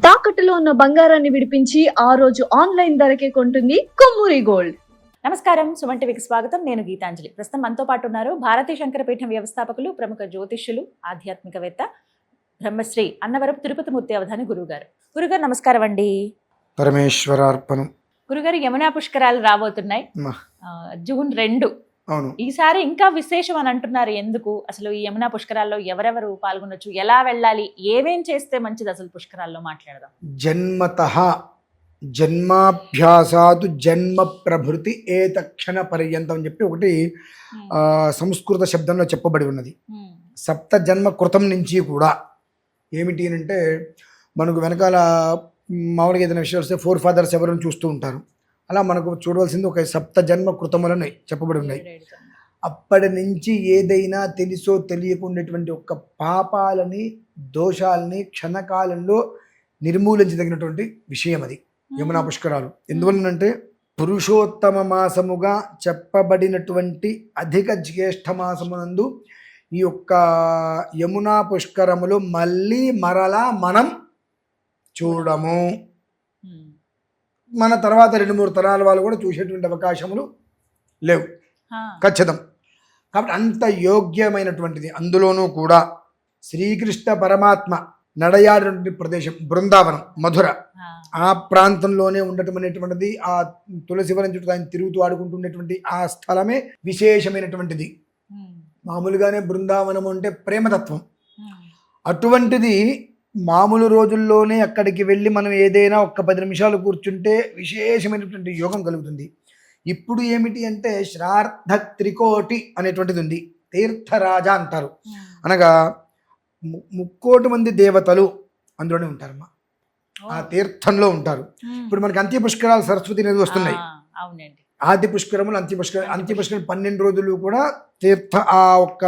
తాకట్టులో ఉన్న బంగారాన్ని విడిపించి ఆ రోజు ఆన్లైన్ ధరకే కొంటుంది కొమ్మూరి గోల్డ్. నమస్కారం, సుమన్ టీవీకి స్వాగతం. నేను గీతాంజలి. ప్రస్తుతం మనతో పాటు ఉన్నారు భారతీయ శంకరపీఠం వ్యవస్థాపకులు, ప్రముఖ జ్యోతిష్యులు, ఆధ్యాత్మికవేత్త, బ్రహ్మశ్రీ అన్నవరపు తిరుపతి మూర్తి అవధాని గురువుగారు. గురుగారు నమస్కారం అండి. పరమేశ్వరార్పణం. గురుగారు, యమునా పుష్కరాలు రాబోతున్నాయి, జూన్ 2. అవును, ఈసారి ఇంకా విశేషం అని అంటున్నారు. ఎందుకు అసలు ఈ యమునా పుష్కరాల్లో ఎవరెవరు పాల్గొనొచ్చు, ఎలా వెళ్ళాలి, ఏమేం చేస్తే మంచిది అసలు పుష్కరాల్లో మాట్లాడదాం. జన్మతః జన్మాభ్యాసాదు జన్మ ప్రభృతి ఏతక్షణ పర్యంతం అని చెప్పి ఒకటి సంస్కృత శబ్దంలో చెప్పబడి ఉన్నది. సప్త జన్మ కృతం నుంచి కూడా ఏమిటి అంటే, మనకు వెనకాల మామూలుగా ఏదైనా విషయాలు వస్తే 4 ఫాదర్స్ ఎవరైనా చూస్తూ ఉంటారు. అలా మనకు చూడవలసింది ఒక సప్త జన్మ కృతములని చెప్పబడి ఉన్నాయి. అప్పటి నుంచి ఏదైనా తెలుసో తెలియకుండేటువంటి ఒక పాపాలని, దోషాలని క్షణకాలంలో నిర్మూలించదగినటువంటి విషయం అది యమునా పుష్కరాలు. ఎందువలనంటే పురుషోత్తమ మాసముగా చెప్పబడినటువంటి అధిక జ్యేష్ఠ మాసమునందు ఈ యొక్క యమునా పుష్కరములు మళ్ళీ మరలా మనం చూడము. మన తర్వాత 2-3 తరాల వాళ్ళు కూడా చూసేటువంటి అవకాశములు లేవు, ఖచ్చితం. కాబట్టి అంత యోగ్యమైనటువంటిది. అందులోనూ కూడా శ్రీకృష్ణ పరమాత్మ నడయాడినటువంటి ప్రదేశం బృందావనం, మధుర, ఆ ప్రాంతంలోనే ఉండటం అనేటువంటిది, ఆ తులసివనం చుట్టూ ఆయన తిరుగుతూ ఆడుకుంటున్నటువంటి ఆ స్థలమే విశేషమైనటువంటిది. మామూలుగానే బృందావనం అంటే ప్రేమతత్వం. అటువంటిది మామూలు రోజుల్లోనే అక్కడికి వెళ్ళి మనం ఏదైనా ఒక్క 10 నిమిషాలు కూర్చుంటే విశేషమైనటువంటి యోగం కలుగుతుంది. ఇప్పుడు ఏమిటి అంటే శ్రార్థ త్రికోటి అనేటువంటిది ఉంది. తీర్థరాజ అంటారు, అనగా 3,000,000 మంది దేవతలు అందులోనే ఉంటారమ్మా, ఆ తీర్థంలో ఉంటారు. ఇప్పుడు మనకి అంత్య పుష్కరాలు సరస్వతి నది వస్తున్నాయి. ఆది పుష్కరములు, అంత్య పుష్కరం 12 రోజులు కూడా తీర్థ ఆ ఒక్క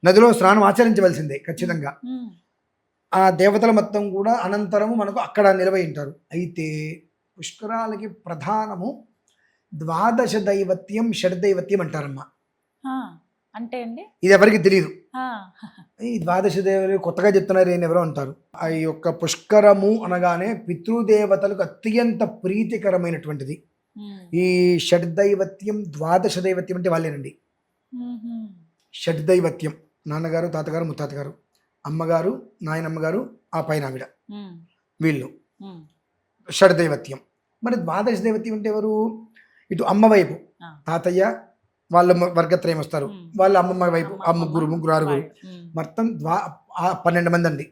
నదిలో స్నానం ఆచరించవలసిందే ఖచ్చితంగా. ఆ దేవతల మొత్తం కూడా అనంతరము మనకు అక్కడ నిలవై ఉంటారు. అయితే పుష్కరాలకి ప్రధానము ద్వాదశ దైవత్యం, షడ్దైవత్యం అంటారమ్మా. అంటే అండి ఇది ఎవరికి తెలియదు. ఈ ద్వాదశ దేవతలు కొత్తగా చెప్తున్నారు ఏం ఎవరో అంటారు. ఆ యొక్క పుష్కరము అనగానే పితృదేవతలకు అత్యంత ప్రీతికరమైనటువంటిది. ఈ షడ్దైవత్యం, ద్వాదశ దైవత్యం అంటే వాళ్ళేనండి. షడ్దైవత్యం నాన్నగారు, తాతగారు, ముత్తాతగారు, అమ్మగారు, నాయనమ్మగారు, ఆ పైన ఆవిడ, వీళ్ళు షడ్దైవత్యం. మరి ద్వాదశ దైవత్యం అంటే ఎవరు? ఇటు అమ్మ వైపు తాతయ్య వాళ్ళ వర్గత్రయం వస్తారు, వాళ్ళ అమ్మమ్మ వైపు ఆ ముగ్గురు 6 మొత్తం 12 మంది అండి.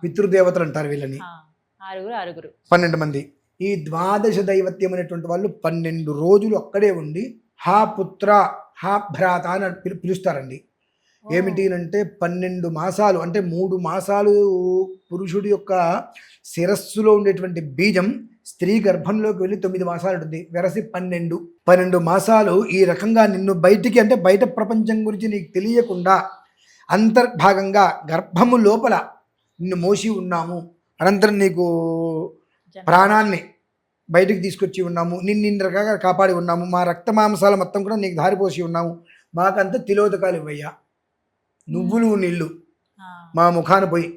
పితృదేవతలు అంటారు వీళ్ళని, 12 మంది. ఈ ద్వాదశ దైవత్యం అనేటువంటి వాళ్ళు 12 రోజులు అక్కడే ఉండి హా పుత్ర, హా భ్రాత అని పిలుస్తారండి. ఏమిటి అంటే 12 మాసాలు అంటే 3 మాసాలు పురుషుడి యొక్క శిరస్సులో ఉండేటువంటి బీజం స్త్రీ గర్భంలోకి వెళ్ళి 9 మాసాలు ఉంటుంది. వెరసి 12 మాసాలు ఈ రకంగా నిన్ను బయటికి, అంటే బయట ప్రపంచం గురించి నీకు తెలియకుండా అంతర్భాగంగా గర్భము లోపల నిన్ను మోసి ఉన్నాము. అనంతరం నీకు ప్రాణాన్ని బయటికి తీసుకొచ్చి ఉన్నాము, నిన్ను రకంగా కాపాడి ఉన్నాము, మా రక్త మాంసాల మొత్తం కూడా నీకు దారిపోసి ఉన్నాము, మాకంతా తిలోదకాలు ఇవ్వయ్యా, నువ్వులు నీళ్ళు మా ముఖాన పోయి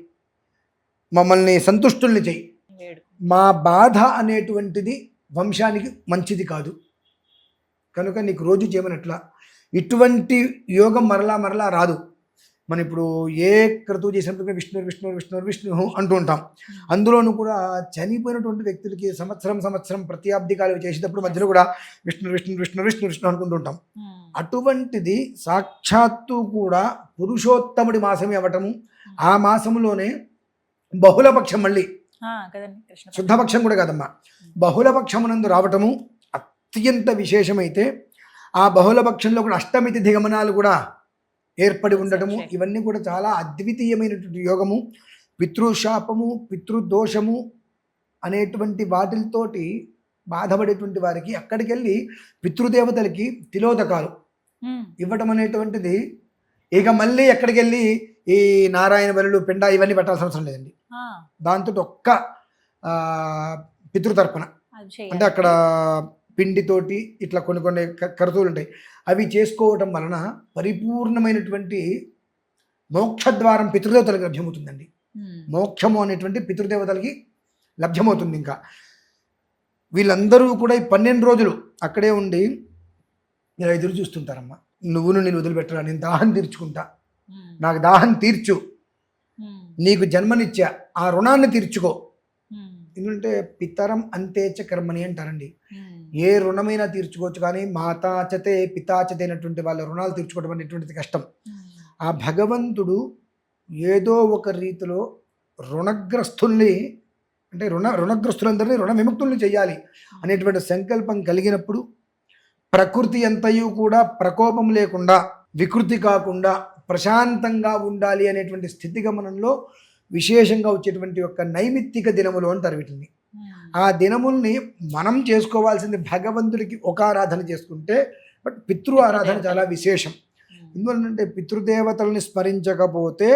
మమ్మల్ని సంతుష్టుల్ని చెయ్యి. మా బాధ అనేటువంటిది వంశానికి మంచిది కాదు కనుక నీకు రోజు చేయమనట్లా. ఇటువంటి యోగం మరలా రాదు. మనం ఇప్పుడు ఏ క్రతువు చేసినప్పుడు విష్ణు విష్ణు విష్ణు విష్ణు అంటూ ఉంటాం. అందులోనూ కూడా చనిపోయినటువంటి వ్యక్తులకి సంవత్సరం ప్రత్యాబ్దికాలు చేసేటప్పుడు మధ్యలో కూడా విష్ణు విష్ణు విష్ణు విష్ణు విష్ణు అనుకుంటూ ఉంటాం. అటువంటిది సాక్షాత్తు కూడా పురుషోత్తముడి మాసమే అవ్వటము, ఆ మాసంలోనే బహుళపక్షం, మళ్ళీ శుద్ధపక్షం కూడా కాదమ్మా, బహుళపక్షమునందు రావటము అత్యంత విశేషమైతే, ఆ బహుళపక్షంలో కూడా అష్టమి తిథి గమనాలు కూడా ఏర్పడి ఉండటము, ఇవన్నీ కూడా చాలా అద్వితీయమైనటువంటి యోగము. పితృశాపము, పితృదోషము అనేటువంటి వాటితోటి బాధపడేటువంటి వారికి అక్కడికి వెళ్ళి పితృదేవతలకి తిలోదకాలు ఇవ్వటం అనేటువంటిది ఇక మళ్ళీ ఎక్కడికి వెళ్ళి ఈ నారాయణ బలులు, పిండ ఇవన్నీ పెట్టాల్సిన అవసరం లేదండి. దాంతో ఒక్క పితృతర్పణ అంటే అక్కడ పిండితోటి ఇట్లా కొన్ని కరుతువులు ఉంటాయి, అవి చేసుకోవటం వలన పరిపూర్ణమైనటువంటి మోక్షద్వారం పితృదేవతలకు లభ్యమవుతుందండి. మోక్షము అనేటువంటి పితృదేవతలకి లభ్యమవుతుంది. ఇంకా వీళ్ళందరూ కూడా ఈ 12 రోజులు అక్కడే ఉండి ఇలా ఎదురు చూస్తుంటారమ్మా. నువ్వును నేను వదిలిపెట్టరా, నేను దాహం తీర్చుకుంటా, నాకు దాహం తీర్చు, నీకు జన్మనిచ్చా, ఆ రుణాన్ని తీర్చుకో. ఎందుకంటే పితరం అంతేచ కర్మని అంటారండి. ఏ రుణమైనా తీర్చుకోవచ్చు, కానీ మాతాచతే పితాచతే అయినటువంటి వాళ్ళ రుణాలు తీర్చుకోవడం అనేటువంటిది కష్టం. ఆ భగవంతుడు ఏదో ఒక రీతిలో రుణగ్రస్తుల్ని, అంటే రుణగ్రస్తులందరినీ రుణ విముక్తుల్ని చేయాలి అనేటువంటి సంకల్పం కలిగినప్పుడు ప్రకృతి అంతయు కూడా ప్రకోపం లేకుండా, వికృతి కాకుండా ప్రశాంతంగా ఉండాలి అనేటువంటి స్థితిగమనంలో విశేషంగా వచ్చేటువంటి ఒక నైమిత్తిక దినములు అంటారు వీటిని. ఆ దినముల్ని మనం చేసుకోవాల్సింది భగవంతుడికి ఒక ఆరాధన చేసుకుంటే, బట్ పితృ ఆరాధన చాలా విశేషం. ఎందువల్లంటే పితృదేవతల్ని స్మరించకపోతే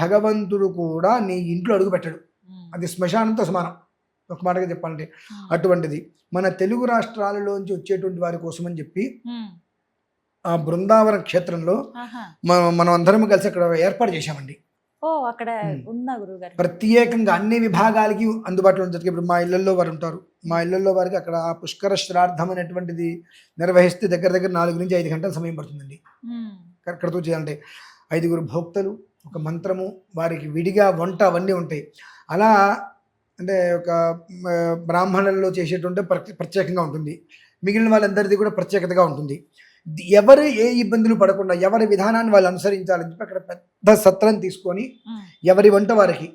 భగవంతుడు కూడా నీ ఇంట్లో అడుగు పెట్టడు. అది శ్మశానంతో సమానం, ఒక మాటగా చెప్పాలంటే. అటువంటిది మన తెలుగు రాష్ట్రాలలోంచి వచ్చేటువంటి వారి కోసం అని చెప్పి ఆ బృందావన క్షేత్రంలో మనం అందరం కలిసి అక్కడ ఏర్పాటు చేశామండి. అక్కడ ఉందా గురువుగారు? ప్రత్యేకంగా అన్ని విభాగాలకి అందుబాటులో ఉంటుంది. ఇప్పుడు మా ఇళ్లలో వారు ఉంటారు, మా ఇళ్లలో వారికి అక్కడ పుష్కర శ్రాద్ధం అనేటువంటిది నిర్వహిస్తే దగ్గర 4 నుంచి 5 గంటల సమయం పడుతుందండి. అక్కడతో చేయాలంటే 5 భోక్తలు, ఒక మంత్రము, వారికి విడిగా వంట అవన్నీ ఉంటాయి. అలా అంటే ఒక బ్రాహ్మణులలో చేసేటువంటి ప్రత్యేకంగా ఉంటుంది, మిగిలిన వాళ్ళందరిది కూడా ప్రత్యేకతగా ఉంటుంది. ఎవరు ఏ ఇబ్బందులు పడకుండా ఎవరి విధానాన్ని వాళ్ళు అనుసరించాలని చెప్పి అక్కడ పెద్ద సత్రం తీసుకొని ఎవరి వంట వారికి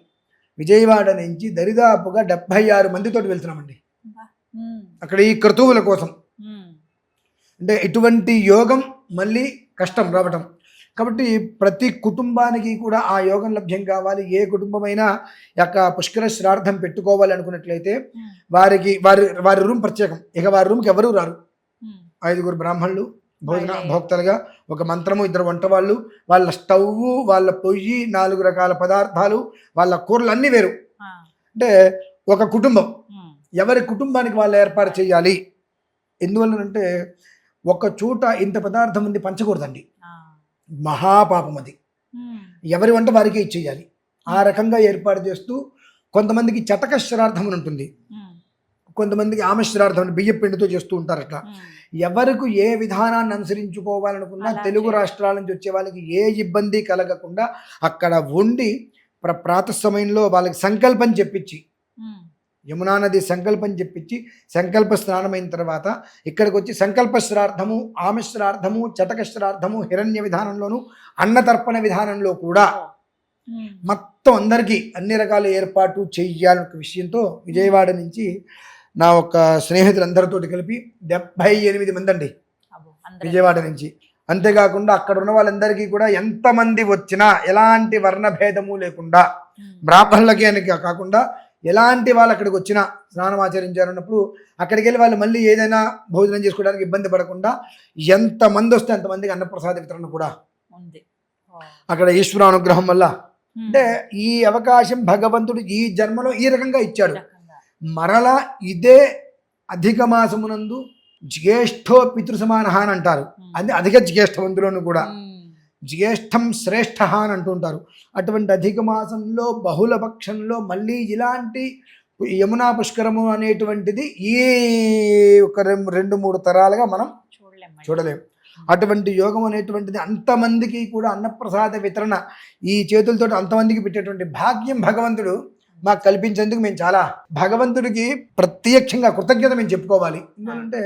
విజయవాడ నుంచి దరిదాపుగా 76 మందితో వెళ్తున్నామండి అక్కడ ఈ క్రతువుల కోసం. అంటే ఇటువంటి యోగం మళ్ళీ కష్టం రావటం కాబట్టి ప్రతి కుటుంబానికి కూడా ఆ యోగం లభ్యం కావాలి. ఏ కుటుంబమైనా యొక్క పుష్కర శ్రార్థం పెట్టుకోవాలి అనుకున్నట్లయితే వారి రూమ్ ప్రత్యేకం. ఇక వారి రూమ్కి ఎవరూ రారు. 5 బ్రాహ్మణులు భోజన భోక్తలుగా, ఒక మంత్రము, 2 వంటవాళ్ళు, వాళ్ళ స్టవ్, వాళ్ళ పొయ్యి, 4 రకాల పదార్థాలు, వాళ్ళ కూరలు అన్నీ వేరు. అంటే ఒక కుటుంబం, ఎవరి కుటుంబానికి వాళ్ళు ఏర్పాటు చేయాలి. ఎందువల్లనంటే ఒక చోట ఇంత పదార్థం ఉంది పంచకూడదండి, మహాపాపం అది. ఎవరి వంట వారికే ఇచ్చేయాలి. ఆ రకంగా ఏర్పాటు చేస్తూ కొంతమందికి చటక శ్రార్థం అని ఉంటుంది, కొంతమందికి ఆమశ్రార్థం బియ్య పిండితో చేస్తూ ఉంటారు. అట్లా ఎవరికి ఏ విధానాన్ని అనుసరించుకోవాలనుకున్నా తెలుగు రాష్ట్రాల నుంచి వచ్చే వాళ్ళకి ఏ ఇబ్బంది కలగకుండా అక్కడ ఉండి ప్రాతః సమయంలో వాళ్ళకి సంకల్పం చెప్పించి, యమునా నది సంకల్పం చెప్పించి సంకల్ప స్నానమైన తర్వాత ఇక్కడికి వచ్చి సంకల్ప శ్రార్థము, ఆమశ్రార్థము, చటక శ్రార్థము, హిరణ్య విధానంలోను, అన్నతర్పణ విధానంలో కూడా మొత్తం అందరికీ అన్ని రకాల ఏర్పాటు చెయ్యాలన్న విషయంతో విజయవాడ నుంచి నా ఒక స్నేహితులందరితో కలిపి 78 మంది అండి విజయవాడ నుంచి. అంతేకాకుండా అక్కడ ఉన్న వాళ్ళందరికీ కూడా ఎంతమంది వచ్చినా ఎలాంటి వర్ణభేదము లేకుండా, బ్రాహ్మణులకి అని కాకుండా ఎలాంటి వాళ్ళు అక్కడికి వచ్చినా స్నానం ఆచరించారన్నప్పుడు అక్కడికి వెళ్ళి వాళ్ళు మళ్ళీ ఏదైనా భోజనం చేసుకోవడానికి ఇబ్బంది పడకుండా ఎంతమంది వస్తే అంతమందికి అన్నప్రసాద వితరణ కూడా ఉంది అక్కడ ఈశ్వర అనుగ్రహం వల్ల. అంటే ఈ అవకాశం భగవంతుడు ఈ జన్మలో ఈ రకంగా ఇచ్చాడు. మరలా ఇదే అధిక మాసమునందు జ్యేష్ఠో పితృ సమాన అని అంటారు. అది అధిక జ్యేష్ఠవంతులను కూడా జ్యేష్ఠం శ్రేష్ఠ అని అంటుంటారు. అటువంటి అధిక మాసంలో బహుళ పక్షంలో మళ్ళీ ఇలాంటి యమునా పుష్కరము అనేటువంటిది ఈ ఒక 2-3 తరాలుగా మనం చూడలేము. అటువంటి యోగం అనేటువంటిది అంతమందికి కూడా అన్నప్రసాద వితరణ ఈ చేతులతో అంతమందికి పెట్టేటువంటి భాగ్యం భగవంతుడు మాకు కల్పించేందుకు మేము చాలా భగవంతుడికి ప్రత్యక్షంగా కృతజ్ఞత మేము చెప్పుకోవాలి. ఎందుకంటే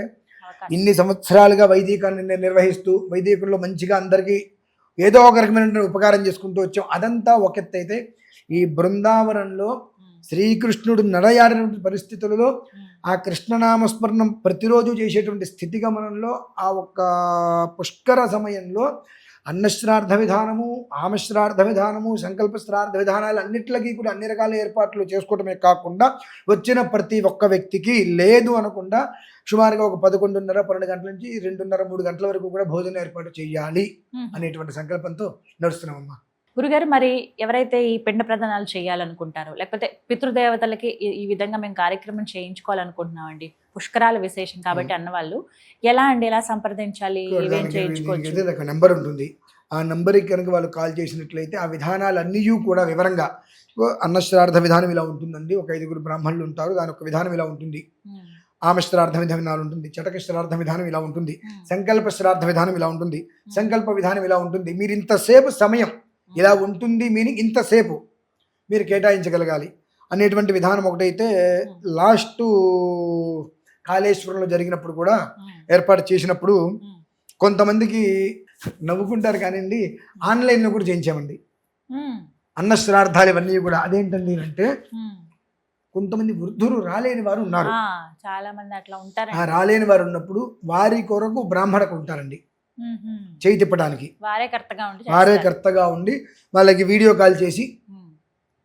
ఇన్ని సంవత్సరాలుగా వైదికాన్ని నిర్వహిస్తూ వైదికంలో మంచిగా అందరికీ ఏదో ఒక రకమైన ఉపకారం చేసుకుంటూ వచ్చాం. అదంతా ఒక ఎత్తు అయితే ఈ బృందావనంలో శ్రీకృష్ణుడు నడయాడిన పరిస్థితులలో ఆ కృష్ణనామస్మరణం ప్రతిరోజు చేసేటువంటి స్థితిగమనంలో ఆ ఒక్క పుష్కర సమయంలో అన్నశ్రార్థ విధానము, ఆమశ్రార్థ విధానము, సంకల్ప శ్రార్థ విధానాలు అన్నిట్లకి కూడా అన్ని రకాల ఏర్పాట్లు చేసుకోవడమే కాకుండా వచ్చిన ప్రతి ఒక్క వ్యక్తికి లేదు అనకుండా సుమారుగా ఒక 11:30-12 గంటల నుంచి 2:30-3 గంటల వరకు కూడా భోజనం ఏర్పాటు చేయాలి అనేటువంటి సంకల్పంతో నడుస్తున్నామమ్మా. గురుగారు, మరి ఎవరైతే ఈ పిండ ప్రదానాలు చేయాలనుకుంటారో లేకపోతే పితృదేవతలకి ఈ విధంగా మేము కార్యక్రమం చేయించుకోవాలనుకుంటున్నామండి, పుష్కరాల విశేషం కాబట్టి అన్నవాళ్ళు ఎలా సంప్రదించాలి, ఏమేం చేయించుకోవచ్చు? నెంబర్ ఉంటుంది. ఆ నెంబర్కి కనుక వాళ్ళు కాల్ చేసినట్లయితే ఆ విధానాలన్నీ కూడా వివరంగా అన్నశ్రార్థ విధానం ఇలా ఉంటుందండి. ఒక 5గురు బ్రాహ్మణులు ఉంటారు, దాని ఒక విధానం ఇలా ఉంటుంది. ఆమశ్రార్థ విధానం ఉంటుంది, చటక శ్రార్థ విధానం ఇలా ఉంటుంది, సంకల్ప శ్రాద్ధ విధానం ఇలా ఉంటుంది, సంకల్ప విధానం ఇలా ఉంటుంది. మీరు ఇంతసేపు సమయం ఇలా ఉంటుంది, మీనింగ్ ఇంతసేపు మీరు కేటాయించగలగాలి అనేటువంటి విధానం ఒకటైతే లాస్ట్ కాళేశ్వరంలో జరిగినప్పుడు కూడా ఏర్పాటు చేసినప్పుడు కొంతమందికి నవ్వుకుంటారు కానివ్వండి, ఆన్లైన్లో కూడా చేయించామండి అన్నశ్రార్థాలు ఇవన్నీ కూడా. అదేంటండి అంటే కొంతమంది వృద్ధులు రాలేని వారు ఉన్నారు, చాలా మంది అట్లా ఉంటారు. ఆ రాలేని వారు ఉన్నప్పుడు వారి కొరకు బ్రాహ్మణకు ఉంటారండి చేయి తిప్పడానికి. వారే కర్తగా ఉండి వాళ్ళకి వీడియో కాల్ చేసి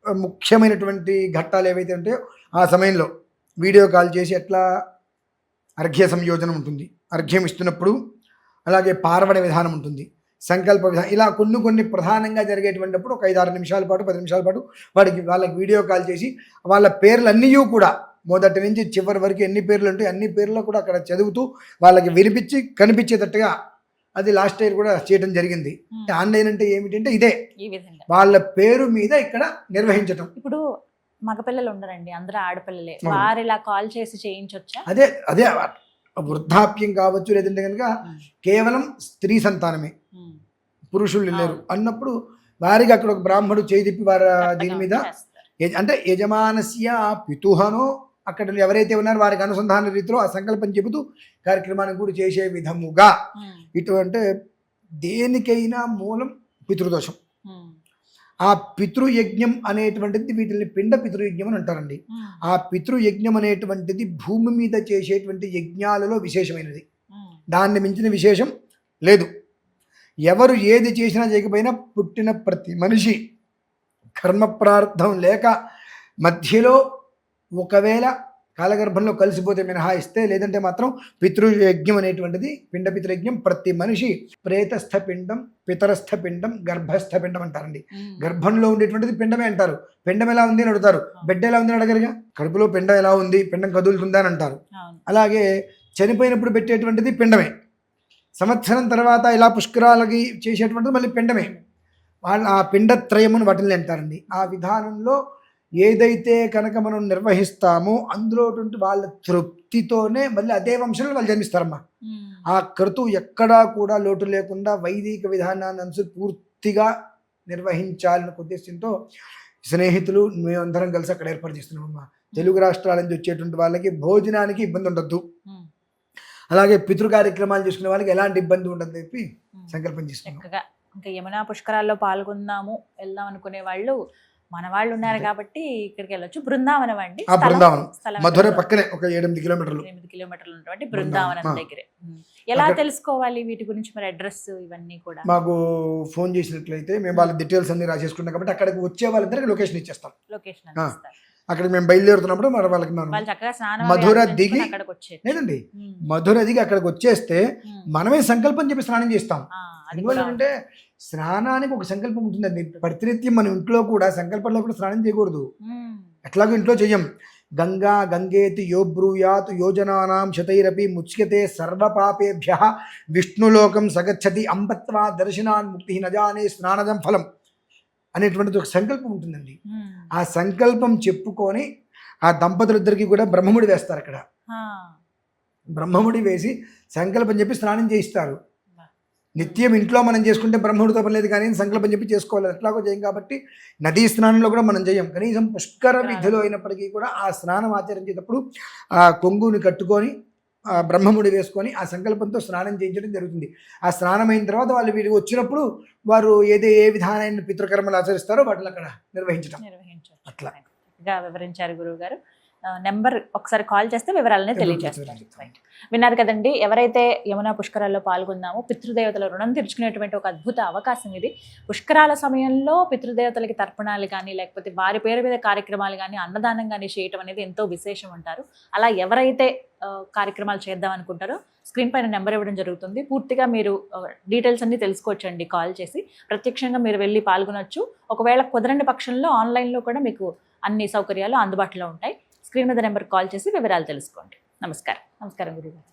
ముఖ్యమైనటువంటి ఘట్టాలు ఏవైతే ఉంటాయో ఆ సమయంలో వీడియో కాల్ చేసి ఎట్లా అర్ఘ్య సంయోజనం ఉంటుంది, అర్ఘ్యం ఇస్తున్నప్పుడు, అలాగే పార్వణ విధానం ఉంటుంది, సంకల్ప విధానం, ఇలా కొన్ని ప్రధానంగా జరిగేటువంటిప్పుడు ఒక 5-6 నిమిషాల పాటు 10 నిమిషాల పాటు వాళ్ళకి వీడియో కాల్ చేసి వాళ్ళ పేర్లు అన్నీ కూడా మొదటి నుంచి చివరి వరకు ఎన్ని పేర్లు ఉంటాయి అన్ని పేర్లు కూడా అక్కడ చదువుతూ వాళ్ళకి వినిపించి కనిపించేటట్టుగా అది లాస్ట్ ఇయర్ కూడా చేయడం జరిగింది. ఆన్లైన్ అంటే ఏమిటంటే ఇదే, వాళ్ళ పేరు మీద ఇక్కడ నిర్వహించటం. ఇప్పుడు మగపిల్లలు ఉండరండి, అందరూ ఆడపిల్లలే, వారు ఇలా కాల్ చేసి చేయించొచ్చా? అదే వృద్ధాప్యం కావచ్చు, లేదంటే కనుక కేవలం స్త్రీ సంతానమే, పురుషులు లేరు అన్నప్పుడు వారికి అక్కడ ఒక బ్రాహ్మడు చేయి తిప్పి వారి దీని మీద అంటే యజమానస్య పితుహనో అక్కడ ఎవరైతే ఉన్నారో వారికి అనుసంధాన రీతిలో ఆ సంకల్పం చెబుతూ కార్యక్రమాన్ని కూడా చేసే విధముగా. ఇటువంటి దేనికైనా మూలం పితృదోషం. ఆ పితృయజ్ఞం అనేటువంటిది వీటిని పిండ పితృయజ్ఞం అని అంటారండి. ఆ పితృయజ్ఞం అనేటువంటిది భూమి మీద చేసేటువంటి యజ్ఞాలలో విశేషమైనది, దాన్ని మించిన విశేషం లేదు. ఎవరు ఏది చేసినా చేయకపోయినా పుట్టిన ప్రతి మనిషి కర్మ ప్రార్థం లేక మధ్యలో ఒకవేళ కాలగర్భంలో కలిసిపోతే మినహాయిస్తే, లేదంటే మాత్రం పితృయజ్ఞం అనేటువంటిది పిండ పితృయజ్ఞం ప్రతి మనిషి ప్రేతస్థ పిండం, పితరస్థ పిండం, గర్భస్థ పిండం అంటారండి. గర్భంలో ఉండేటువంటిది పిండమే అంటారు. పిండం ఎలా ఉంది అని అడుగుతారు, బిడ్డ ఎలా ఉంది అని అడగరుగా. కడుపులో పిండం ఎలా ఉంది, పిండం కదులుతుందా అని అంటారు. అలాగే చనిపోయినప్పుడు పెట్టేటువంటిది పిండమే. సంవత్సరం తర్వాత ఇలా పుష్కరాలకి చేసేటువంటిది మళ్ళీ పిండమే. వాళ్ళ ఆ పిండత్రయమును వాటిని అంటారండి. ఆ విధానంలో ఏదైతే కనుక మనం నిర్వహిస్తామో అందులో వాళ్ళ తృప్తితోనే మళ్ళీ అదే వంశంలో వాళ్ళు జన్మిస్తారమ్మా. ఆ క్రతువు ఎక్కడా కూడా లోటు లేకుండా వైదిక విధానాన్ని అనుసరించి పూర్తిగా నిర్వహించాలనే ఉద్దేశంతో స్నేహితులు మేమందరం కలిసి అక్కడ ఏర్పాటు చేస్తున్నామమ్మా. తెలుగు రాష్ట్రాల నుంచి వచ్చేటువంటి వాళ్ళకి భోజనానికి ఇబ్బంది ఉండద్దు, అలాగే పితృ కార్యక్రమాలు చేసుకునే వాళ్ళకి ఎలాంటి ఇబ్బంది ఉండదు చెప్పి సంకల్పం చేసుకున్నాం. ఇంకా యమునా పుష్కరాల్లో పాల్గొందాము వెళ్దాం అనుకునే వాళ్ళు మన వాళ్ళు ఉన్నారు కాబట్టి ఇక్కడికి వెళ్ళొచ్చు. బృందావనం అండి, బృందావనం మధుర పక్కనే ఒక 8 కిలోమీటర్లు ఉన్నటువంటి బృందావనం దగ్గరే. ఎలా తెలుసుకోవాలి వీటి గురించి మరి అడ్రస్ ఇవన్నీ కూడా? మాకు ఫోన్ చేసినట్లయితే మేము వాళ్ళ డీటెయిల్స్ అన్ని రాసేసుకున్నాం కాబట్టి అక్కడికి వచ్చే వాళ్ళందరికీ లొకేషన్ ఇచ్చేస్తాం. అక్కడికి మేము బయలుదేరుతున్నప్పుడు మరి వాళ్ళకి మధుర దిగి లేదండి మధుర దిగి అక్కడికి వచ్చేస్తే మనమే సంకల్పం చెప్పి స్నానం చేస్తాం. ఎందువల్లంటే స్నానానికి ఒక సంకల్పం ఉంటుందండి. ప్రతినిత్యం మన ఇంట్లో కూడా సంకల్పంలో కూడా స్నానం చేయకూడదు, ఎట్లాగో ఇంట్లో చెయ్యం. గంగా గంగేతి యో బ్రూయాత్ యోజనానాం శతైరపి ముచ్యతే సర్వపాపేభ్యః విష్ణులోకం సగచ్చతి అంబత్వా దర్శనాన్ ముక్తి నజానే స్నానదం ఫలం అనేటువంటిది ఒక సంకల్పం ఉంటుందండి. ఆ సంకల్పం చెప్పుకొని ఆ దంపతులిద్దరికి కూడా బ్రహ్మముడి వేస్తారు. అక్కడ బ్రహ్మముడి వేసి సంకల్పం చెప్పి స్నానం చేయిస్తారు. నిత్యం ఇంట్లో మనం చేసుకుంటే బ్రహ్మముడితో పని లేదు, కానీ సంకల్పం చెప్పి చేసుకోవాలి. ఎట్లాగో చేయం కాబట్టి నదీ స్నానంలో కూడా మనం చేయం. కనీసం పుష్కర విధిలో అయినప్పటికీ కూడా ఆ స్నానం ఆచరించేటప్పుడు ఆ కొంగుని కట్టుకొని ఆ బ్రహ్మముడి వేసుకొని ఆ సంకల్పంతో స్నానం చేయించడం జరుగుతుంది. ఆ స్నానం అయిన తర్వాత వాళ్ళు వీడికి వచ్చినప్పుడు వారు ఏ విధానమైన పితృకర్మలు ఆచరిస్తారో వాటిని అక్కడ నిర్వహించడం. అట్లా వివరించారు గురువు గారు. నెంబర్ ఒకసారి కాల్ చేస్తే వివరాలనే తెలియజేస్తారు. విన్నారు కదండి, ఎవరైతే యమునా పుష్కరాల్లో పాల్గొన్నామో పితృదేవతల రుణం తీర్చుకునేటువంటి ఒక అద్భుత అవకాశం ఇది. పుష్కరాల సమయంలో పితృదేవతలకి తర్పణాలు కానీ లేకపోతే వారి పేరు మీద కార్యక్రమాలు కానీ అన్నదానం కానీ చేయటం అనేది ఎంతో విశేషం అంటారు. అలా ఎవరైతే కార్యక్రమాలు చేద్దాం అనుకుంటారో స్క్రీన్ పైన నెంబర్ ఇవ్వడం జరుగుతుంది. పూర్తిగా మీరు డీటెయిల్స్ అన్ని తెలుసుకోవచ్చండి కాల్ చేసి. ప్రత్యక్షంగా మీరు వెళ్ళి పాల్గొనొచ్చు. ఒకవేళ కుదరని పక్షంలో ఆన్లైన్లో కూడా మీకు అన్ని సౌకర్యాలు అందుబాటులో ఉంటాయి. స్క్రీన్ మీద నెంబర్ కాల్ చేసి వివరాలు తెలుసుకోండి. నమస్కారం. నమస్కారం గురుగారు.